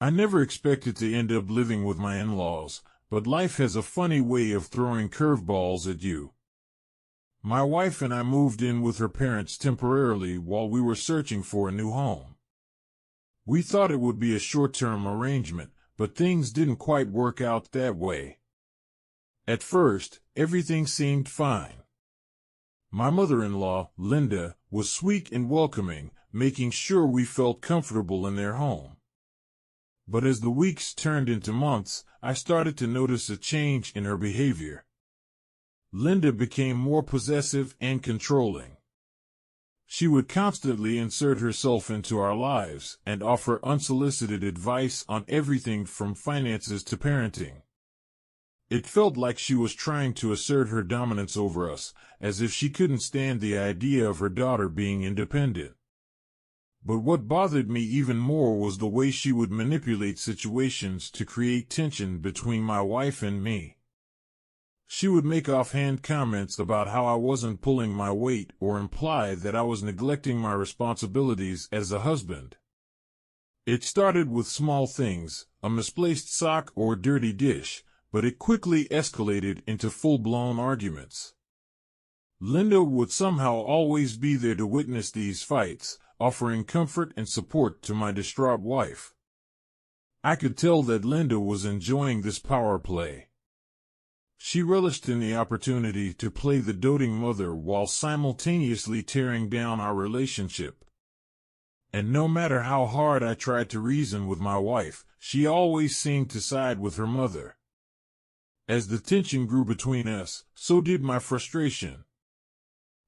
I never expected to end up living with my in-laws, but life has a funny way of throwing curveballs at you. My wife and I moved in with her parents temporarily while we were searching for a new home. We thought it would be a short-term arrangement, but things didn't quite work out that way. At first, everything seemed fine. My mother-in-law, Linda, was sweet and welcoming, making sure we felt comfortable in their home. But as the weeks turned into months, I started to notice a change in her behavior. Linda became more possessive and controlling. She would constantly insert herself into our lives and offer unsolicited advice on everything from finances to parenting. It felt like she was trying to assert her dominance over us, as if she couldn't stand the idea of her daughter being independent. But what bothered me even more was the way she would manipulate situations to create tension between my wife and me. She would make offhand comments about how I wasn't pulling my weight or imply that I was neglecting my responsibilities as a husband. It started with small things, a misplaced sock or dirty dish, but it quickly escalated into full-blown arguments. Linda would somehow always be there to witness these fights, offering comfort and support to my distraught wife. I could tell that Linda was enjoying this power play. She relished in the opportunity to play the doting mother while simultaneously tearing down our relationship. And no matter how hard I tried to reason with my wife, she always seemed to side with her mother. As the tension grew between us, so did my frustration.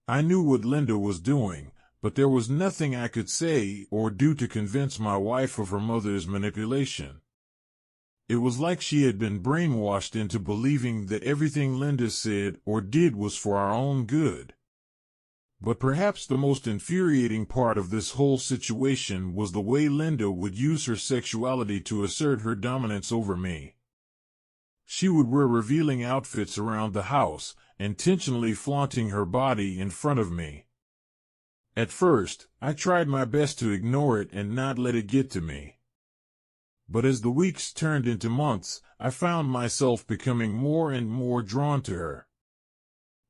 I knew what Linda was doing, but there was nothing I could say or do to convince my wife of her mother's manipulation. It was like she had been brainwashed into believing that everything Linda said or did was for our own good. But perhaps the most infuriating part of this whole situation was the way Linda would use her sexuality to assert her dominance over me. She would wear revealing outfits around the house, intentionally flaunting her body in front of me. At first, I tried my best to ignore it and not let it get to me. But as the weeks turned into months, I found myself becoming more and more drawn to her.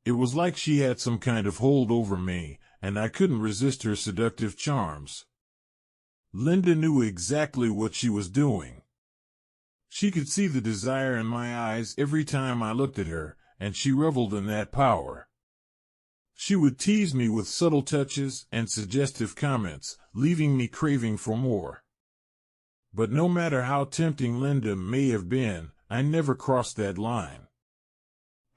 It was like she had some kind of hold over me, and I couldn't resist her seductive charms. Linda knew exactly what she was doing. She could see the desire in my eyes every time I looked at her, and she reveled in that power. She would tease me with subtle touches and suggestive comments, leaving me craving for more. But no matter how tempting Linda may have been, I never crossed that line.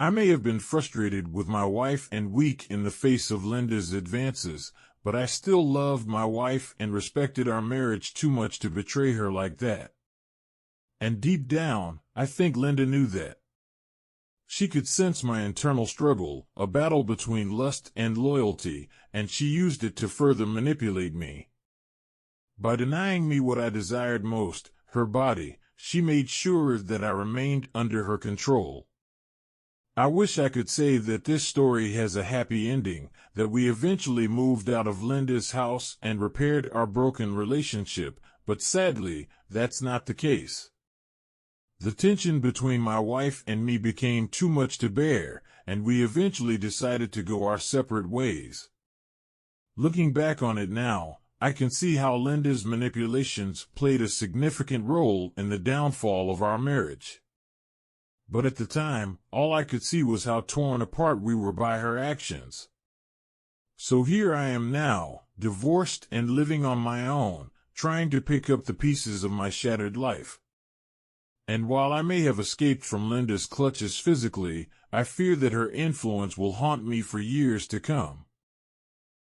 I may have been frustrated with my wife and weak in the face of Linda's advances, but I still loved my wife and respected our marriage too much to betray her like that. And deep down, I think Linda knew that. She could sense my internal struggle, a battle between lust and loyalty, and she used it to further manipulate me. By denying me what I desired most, her body, she made sure that I remained under her control. I wish I could say that this story has a happy ending, that we eventually moved out of Linda's house and repaired our broken relationship, but sadly, that's not the case. The tension between my wife and me became too much to bear, and we eventually decided to go our separate ways. Looking back on it now, I can see how Linda's manipulations played a significant role in the downfall of our marriage. But at the time, all I could see was how torn apart we were by her actions. So here I am now, divorced and living on my own, trying to pick up the pieces of my shattered life. And while I may have escaped from Linda's clutches physically, I fear that her influence will haunt me for years to come.